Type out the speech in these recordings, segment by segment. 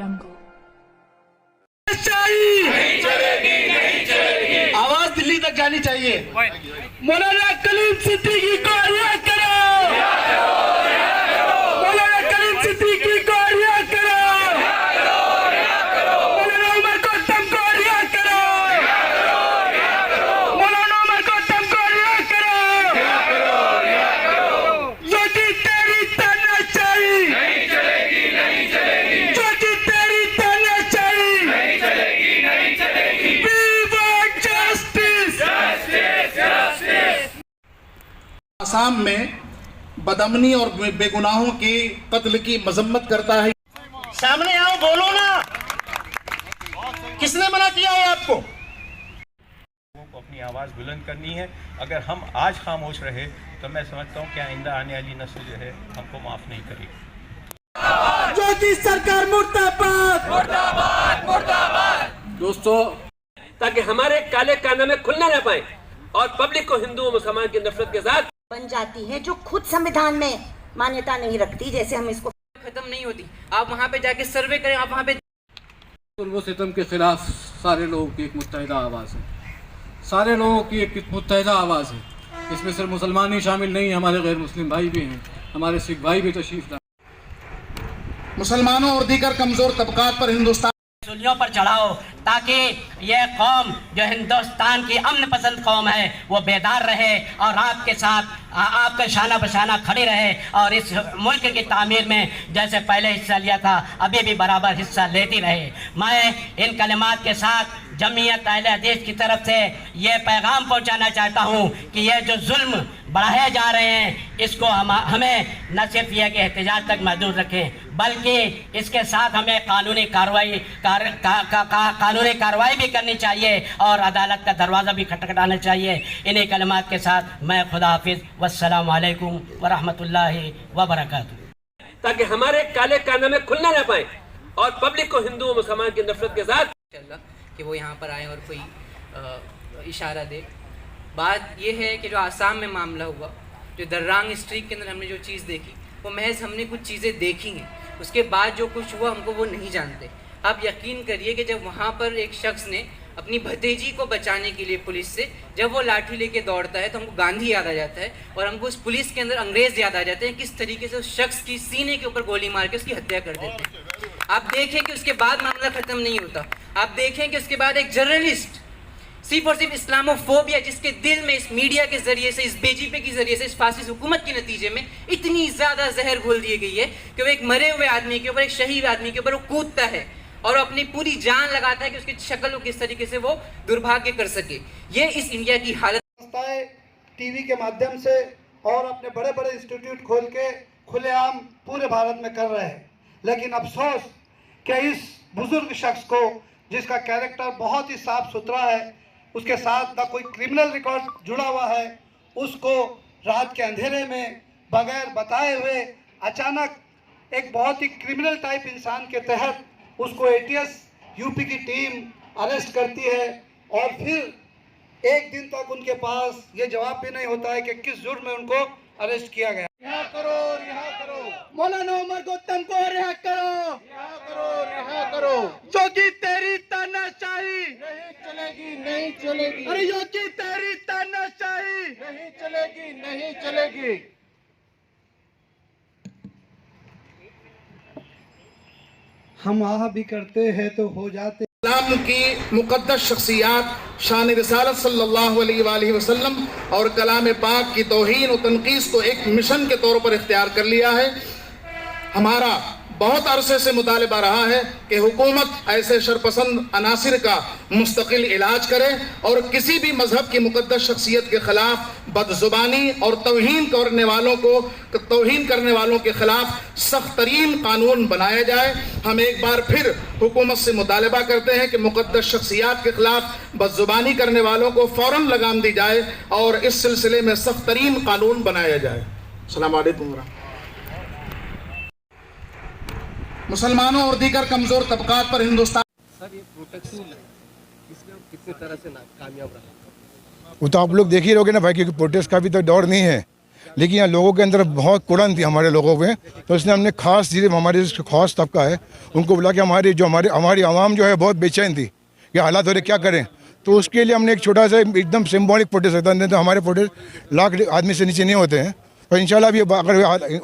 jungle. नहीं चलेगी, नहीं चलेगी। आवाज दिल्ली तक जानी चाहिए। मौलाना कलीम सिद्दीकी को रिहा करो, मौलाना कलीम सिद्दीकी को रिहा करो, मौलाना उमर कोत्तम को रिहा करो, मौलाना उमर कोत्तम को रिहा करो। ज्योति तेरी तानाशाही नहीं चलेगी, नहीं चलेगी। ज्योति तेरी तानाशाही नहीं चलेगी, नहीं चलेगी। We want justice, justice, justice। Assam में बदअमनी और बेगुनाहों की कत्ल की मजम्मत करता है। सामने आओ, बोलो ना, किसने मना किया है आपको? लोगों को अपनी आवाज़ बुलंद करनी है। अगर हम आज खामोश रहे तो मैं समझता हूँ कि आइंदा आने वाली नस्ल जो है हमको माफ़ नहीं करेगी। ज्योति सरकार मुर्दाबाद, मुर्दाबाद, मुर्दाबाद। दोस्तों, ताकि हमारे काले कारनामे खुलना न पाए और पब्लिक को हिंदू और मुसलमान की नफरत के साथ बन जाती है जो खुद संविधान में मान्यता नहीं रखती, जैसे हम इसको खत्म नहीं होती। आप वहाँ पे जाके सर्वे करें, आप वहाँ पे जुल्म सितम के खिलाफ सारे लोगों की एक मुत्तहिदा आवाज़ है, सारे लोगों की एक मुत्तहिदा आवाज़ है। इसमें सिर्फ मुसलमान ही शामिल नहीं, हमारे गैर मुस्लिम भाई भी हैं, हमारे सिख भाई भी तशरीफ लाए। मुसलमानों और दीगर कमजोर तबकात पर हिंदुस्तान सूलियों पर चढ़ाओ ताकि यह कौम जो हिंदुस्तान की अमन पसंद कौम है वो बेदार रहे और आपके साथ आपका शाना बशाना खड़ी रहे और इस मुल्क की तामीर में जैसे पहले हिस्सा लिया था अभी भी बराबर हिस्सा लेती रहे। मैं इन कलिमात के साथ जमीयत अहले हदीस की तरफ से ये पैगाम पहुंचाना चाहता हूं कि ये जो जुल्म बढ़ाए जा रहे हैं इसको हमें न सिर्फ यह कि एहतजाज तक महदूद रखें बल्कि इसके साथ हमें कानूनी कार्रवाई भी करनी चाहिए और अदालत का दरवाज़ा भी खटखटाना चाहिए। इन्हीं कलिमात के साथ मैं खुदा हाफिज़ वस्सलामु अलैकुम वरहमतुल्लाहि वबरकातुहू। ताकि हमारे काले कारनामे खुलना न पाए और पब्लिक को हिंदू और मुसलमान की नफरत के साथ कि वो यहाँ पर आए और कोई इशारा दे। बात ये है कि जो आसाम में मामला हुआ, जो दर्रांग स्ट्रीक के अंदर हमने जो चीज़ देखी वो महज हमने कुछ चीज़ें देखी हैं, उसके बाद जो कुछ हुआ हमको वो नहीं जानते। आप यकीन करिए कि जब वहाँ पर एक शख्स ने अपनी भतीजी को बचाने के लिए पुलिस से जब वो लाठी लेके दौड़ता है तो हमको गांधी याद आ जाता है और हमको उस पुलिस के अंदर अंग्रेज़ याद आ जाते हैं किस तरीके से उस शख्स की सीने के ऊपर गोली मार के उसकी हत्या कर देते हैं। आप देखें कि उसके बाद मामला ख़त्म नहीं होता। आप देखें कि उसके बाद एक जर्नलिस्ट सिर्फ और सिर्फ इस्लामोफोबिया जिसके दिल में इस मीडिया के ज़रिए से, इस बीजेपी के ज़रिए से, इस फासिस्ट हुकूमत के नतीजे में इतनी ज़्यादा जहर घोल दी गई है कि वो एक मरे हुए आदमी के ऊपर, एक शहीद आदमी के ऊपर वो कूदता है और अपनी पूरी जान लगाता है कि उसकी शक्ल को किस तरीके से वो दुर्भाग्य कर सके। ये इस इंडिया की हालत टीवी के माध्यम से और अपने बड़े बड़े इंस्टीट्यूट खोल के खुलेआम पूरे भारत में कर रहे हैं, लेकिन अफसोस कि इस बुजुर्ग शख्स को जिसका कैरेक्टर बहुत ही साफ सुथरा है, उसके साथ ना कोई क्रिमिनल रिकॉर्ड जुड़ा हुआ है, उसको रात के अंधेरे में बगैर बताए हुए अचानक एक बहुत ही क्रिमिनल टाइप इंसान के तहत उसको एटीएस यूपी की टीम अरेस्ट करती है और फिर एक दिन तक उनके पास ये जवाब भी नहीं होता है कि किस जुर्म में उनको अरेस्ट किया गया। रिहा करो, रिहा करो, मौलाना उमर कोत्तम को रिहा करो, रिहा करो, रिहा करो। योगी तेरी तानाशाही नहीं चलेगी, नहीं चलेगी। अरे योगी तेरी तानाशाही नहीं चलेगी, नहीं चलेगी। हम आह भी करते हैं तो हो जाते। इस्लाम की मुक़द्दस शख्सियात शान रिसालत सल्लल्लाहु अलैहि वसल्लम और कलाम पाक की तौहीन और तनक़ीस को एक मिशन के तौर पर इख्तियार कर लिया है। हमारा बहुत अरसे से मुतालबा रहा है कि हुकूमत ऐसे शरपसंद अनासिर का मुस्तकिल इलाज करे और किसी भी मजहब की मुक़द्दस शख्सियत के ख़िलाफ़ बदज़ुबानी और तौहीन करने वालों के ख़िलाफ़ सख्त तरीन कानून बनाया जाए। हम एक बार फिर हुकूमत से मुतालबा करते हैं कि मुक़द्दस शख्सियात के ख़िलाफ़ बदज़ुबानी करने वालों को फ़ौरन लगाम दी जाए और इस सिलसिले में सख्त तरीन कानून बनाया जाए। अस्सलामु अलैकुम। मुसलमानों और दीगर कमजोर तबकात पर हिंदुस्तान सर ये प्रोटेक्शन इसमें कितने तरह से कामयाब रहा वो तो आप लोग देख ही रहोगे ना भाई, क्योंकि प्रोटेस्ट का भी तो दौर नहीं है। लेकिन यहाँ लोगों के अंदर बहुत कुड़न थी हमारे लोगों में, तो इसलिए हमने खास चीज़ें हमारे जो खास तबका है उनको बुला के हमारी आवाम जो है बहुत बेचैन थी कि हालात हो रहे क्या करें, तो उसके लिए हमने एक छोटा सा एकदम सिम्बॉलिक प्रोटेस्ट रखता है। तो हमारे प्रोटेस्ट लाख आदमी से नीचे नहीं होते हैं, तो इंशाल्लाह भी अगर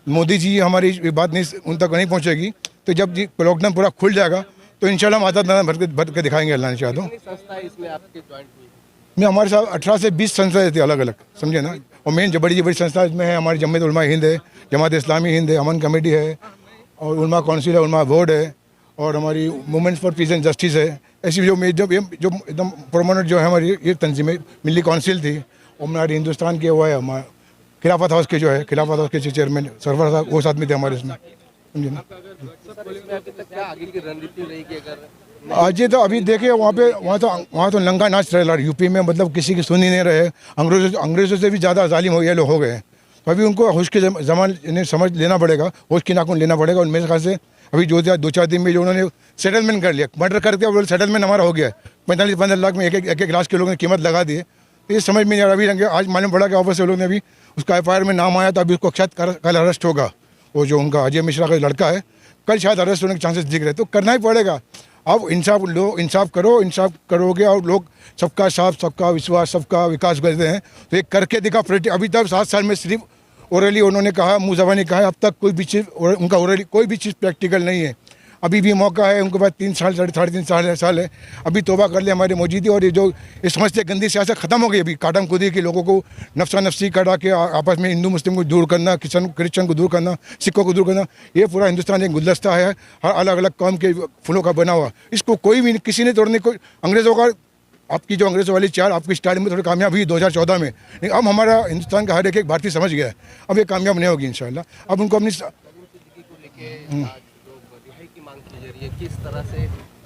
मोदी जी हमारी बात नहीं उन तक नहीं पहुँचेगी तो जब लॉकडाउन पूरा खुल जाएगा तो इंशाल्लाह हम आज़ाद भर के दिखाएंगे अल्लाह ने चाहा तो। इसमें आपके ज्वाइंट हुई? मैं हमारे साथ 18 से 20 संस्थाएँ थी अलग अलग, समझे ना। और मेन जो बड़ी संस्था इसमें है हमारी जमीयत उलमा हिंद है, जमात इस्लामी हिंद है, अमन कमेटी है, और उलमा काउंसिल है, उलमा बोर्ड है, और हमारी women's for piece and justice है। ऐसी जो एकदम परमानेंट जो है हमारी ये तंजीमें, मिली काउंसिल थी, और हमारी हिंदुस्तान के वो है हमारे खिलाफत हाउस के जो है खिलाफत हाउस के चेयरमैन सरवर साहब वो साथ में थे हमारे इसमें, समझे ना। क्या आगे की रणनीति रहेगी अगर आज ये तो अभी देखिए वहाँ तो नंगा नाच रहा यूपी में, मतलब किसी की सुन ही नहीं रहे। अंग्रेज़ों से भी ज़्यादा जालिम हो ये लोग हो गए। तो अभी उनको होश के ज़मान समझ लेना पड़ेगा, होश की नाखून लेना पड़ेगा। और मेरे ख्याल से अभी जो 2-4 दिन में जो उन्होंने सेटलमेंट कर लिया, मर्डर करके वो सेटलमेंट हमारा हो गया है। 45-15 लाख में एक लाख के लोगों ने कीमत लगा दी है। तो ये समझ में नहीं आ रहा। अभी आज मालूम पड़ा कि ऑफिस से लोगों ने अभी उसका FIR में नाम आया, तो अभी उसको शायद कल अरेस्ट होगा। वो जो उनका अजय मिश्रा का लड़का है, कल शायद अरेस्ट होने के चांसेस दिख रहे, तो करना ही पड़ेगा। अब इंसाफ करोगे और लोग सबका साथ, सबका विश्वास, सबका विकास करते हैं, तो ये करके दिखा। अभी तक 7 साल में सिर्फ ओरली उन्होंने कहा, मुँह ज़बानी कहा, अब तक कोई भी चीज़ उनका ओरली कोई भी चीज़ प्रैक्टिकल नहीं है। अभी भी मौका है उनके पास, 3 साल 3.5 साल है, अभी तौबा कर ले हमारी मौजूदी। और ये जो ये समझते गंदी सियासत ख़त्म हो गई, अभी काटम कुदी के लोगों को नफसा नफसी करा के आपस में हिंदू मुस्लिम को दूर करना, क्रिश्चन को दूर करना, सिखों को दूर करना, ये पूरा हिंदुस्तान एक गुलदस्ता है हर अलग अलग कौम के फूलों का बना हुआ। इसको कोई भी किसी ने तोड़ने को, अंग्रेज़ों का आपकी जो अंग्रेज़ों वाली चाल आपकी स्टाइल में थोड़ी कामयाब हुई 2014 में, लेकिन अब हमारा हिंदुस्तान का हर एक भारतीय समझ गया है, अब ये कामयाब नहीं होगी इंशाल्लाह। अब उनको अपनी किस तरह से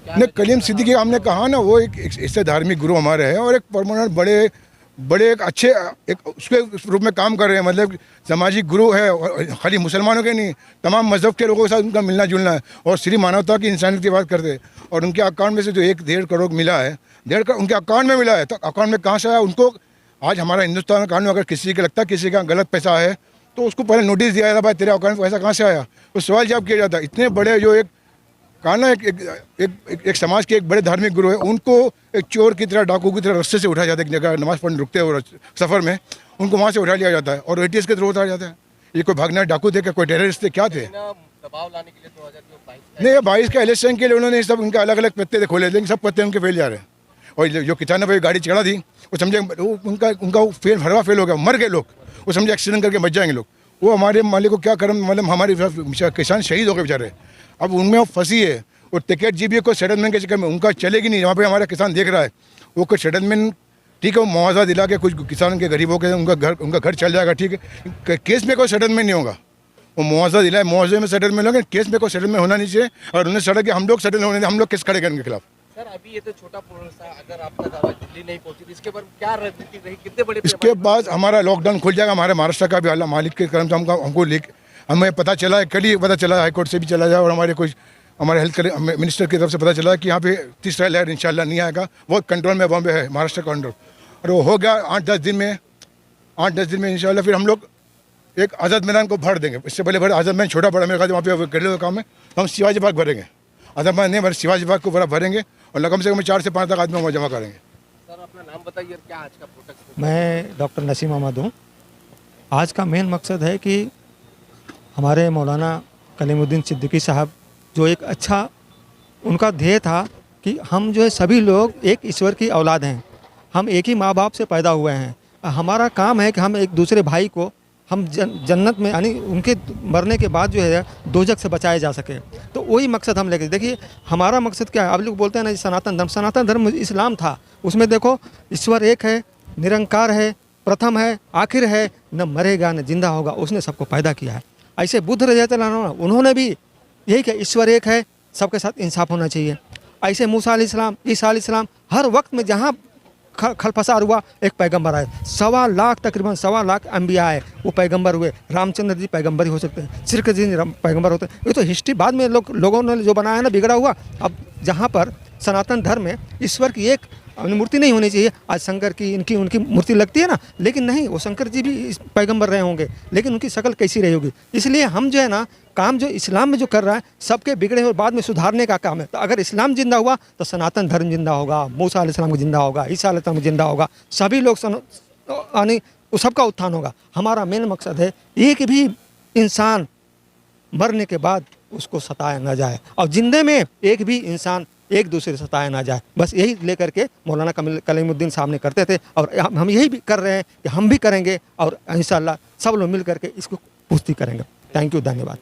नहीं, कलीम सिद्दीकी हमने कहा ना, वो एक इससे धार्मिक गुरु हमारे हैं और एक परमानेंट बड़े एक अच्छे एक उसके रूप में काम कर रहे हैं। मतलब सामाजिक गुरु है, और खाली मुसलमानों के नहीं, तमाम मज़हब के लोगों के साथ उनका मिलना जुलना है और सिर्फ मानवता की इंसानियत की बात करते हैं। और उनके अकाउंट में से जो 1-1.5 करोड़ मिला है, 1.5 करोड़ उनके अकाउंट में मिला है, तो अकाउंट में कहाँ से आया उनको? आज हमारा हिंदुस्तान का कानून, अगर किसी को लगता है किसी का गलत पैसा है तो उसको पहले नोटिस दिया जाता, भाई तेरे अकाउंट में पैसा कहाँ से आया, वो सवाल जवाब किया जाता है। इतने बड़े जो एक कहा ना एक समाज के एक बड़े धार्मिक गुरु है, उनको एक चोर की तरह, डाकू की तरह रास्ते से उठाया जाता है। एक जगह नमाज पढ़ने रुकते हैं सफ़र में, उनको वहाँ से उठा लिया जाता है और ATS के थ्रू उठाया जाता है। ये कोई भागना डाकू थे क्या, कोई टेररिस्ट थे, क्या थे? दबाव लाने के लिए 2022 नहीं, 22 के इलेक्शन के लिए उन्होंने सब उनके अलग अलग पत्ते खोले, लेकिन सब पत्ते उनके फेल जा रहे हैं। और जो किसान ने गाड़ी चढ़ा थी वो समझे उनका फेल हो गया, मर गए लोग, वो समझे एक्सीडेंट करके बच जाएंगे लोग। वो हमारे मालिक को क्या करम, मतलब हमारे किसान शहीद हो गए बेचारे, अब उनमें वो फंसी है। और टिकट जीबी को सेटलमेंट के चक्कर में उनका चलेगी नहीं। वहाँ पे हमारा किसान देख रहा है, वो कोई सेटलमेंट ठीक है, वो मुआवजा दिला के कुछ किसान के गरीबों के उनका घर चल जाएगा, ठीक है। केस में कोई सेटलमेंट नहीं होगा, वो मुआवजा दिलाए, मुआवजे में सेटलमेंट होगा, केस में कोई सेटलमेंट होना नहीं चाहिए। और उन्हें सड़क के हम लोग सेटल होने, हम लोग केस खड़े करेंगे खिलाफ। सर अभी ये तो छोटा प्रोसेस था, अगर आप तक आवाज़ दिल्ली नहीं पहुंची तो इसके बाद क्या रणनीति रही, कितने बड़े? इसके बाद हमारा लॉकडाउन खुल जाएगा। हमारे महाराष्ट्र का भी अल्लाह मालिक के करम से हमको हमें पता चला है, कल ही पता चला, हाईकोर्ट से भी चला जाए, और हमारे हेल्थ मिनिस्टर की तरफ से पता चला कि यहाँ पे तीसरा लहर इंशाल्लाह नहीं आएगा, बहुत कंट्रोल में बॉम्बे है, महाराष्ट्र का कंट्रोल। और वो हो गया 8-10 दिन में इंशाल्लाह फिर हम लोग एक आज़ाद मैदान को भर देंगे। इससे पहले भर आज़ाद मैदान छोटा बड़ा मेरे ख्याल वहाँ पे गले का काम है, तो हम शिवाजी बाग भरेंगे, आज़ाद मैदान नहीं भर शिवाजी बाग को बड़ा भरेंगे और कम से कम 4 से 5 लाख आदमी वहाँ जमा करेंगे। सर अपना नाम बताइए, क्या आज का प्रोटेस्ट? मैं डॉक्टर नसीम अहमद हूँ। आज का मेन मकसद है कि हमारे मौलाना कलीमुद्दीन सिद्दीकी साहब जो एक अच्छा उनका ध्येय था कि हम जो है सभी लोग एक ईश्वर की औलाद हैं, हम एक ही माँ बाप से पैदा हुए हैं, हमारा काम है कि हम एक दूसरे भाई को हम जन्नत में यानी उनके मरने के बाद जो है दोजख से बचाया जा सके। तो वही मकसद हम लेके, देखिए हमारा मकसद क्या है। आप लोग बोलते हैं ना सनातन धर्म इस्लाम था, उसमें देखो ईश्वर एक है, निरंकार है, प्रथम है, आखिर है, न मरेगा न जिंदा होगा, उसने सबको पैदा किया है। ऐसे बुद्ध रज़ियल्लाहु अन्हु उन्होंने भी यही कि ईश्वर एक है, सबके साथ इंसाफ होना चाहिए। ऐसे मूसा अलैहिस्सलाम, ईसा अलैहिस्सलाम, हर वक्त में जहाँ खलफसार हुआ एक पैगंबर आए, 1.25 लाख तकरीबन 1.25 लाख अंबिया आए, वो पैगंबर हुए। रामचंद्र जी पैगंबर ही हो सकते हैं, श्री कृष्ण जी पैगंबर होते हैं। ये तो हिस्ट्री बाद में लोगों ने जो बनाया ना बिगड़ा हुआ। अब जहाँ पर सनातन धर्म में ईश्वर की एक मूर्ति नहीं होनी चाहिए। आज शंकर की इनकी उनकी मूर्ति लगती है ना, लेकिन नहीं, वो शंकर जी भी पैगंबर रहे होंगे, लेकिन उनकी शक्ल कैसी रही होगी। इसलिए हम जो है ना काम जो इस्लाम में जो कर रहा है, सबके बिगड़े और बाद में सुधारने का काम है। तो अगर इस्लाम जिंदा हुआ तो सनातन धर्म जिंदा होगा, मूसा अलैहिस्सलाम जिंदा होगा, ईसा अलैहिस्सलाम जिंदा होगा, सभी लोग यानी सबका उत्थान होगा। हमारा मेन मकसद है एक भी इंसान मरने के बाद उसको सताया ना जाए और जिंदे में एक भी इंसान एक दूसरे से सताया ना जाए। बस यही लेकर के मौलाना कलीमुद्दीन साहब ने करते थे और हम यही भी कर रहे हैं कि हम भी करेंगे और इंशाअल्लाह सब लोग मिल करके इसको पुष्टि करेंगे। थैंक यू, धन्यवाद।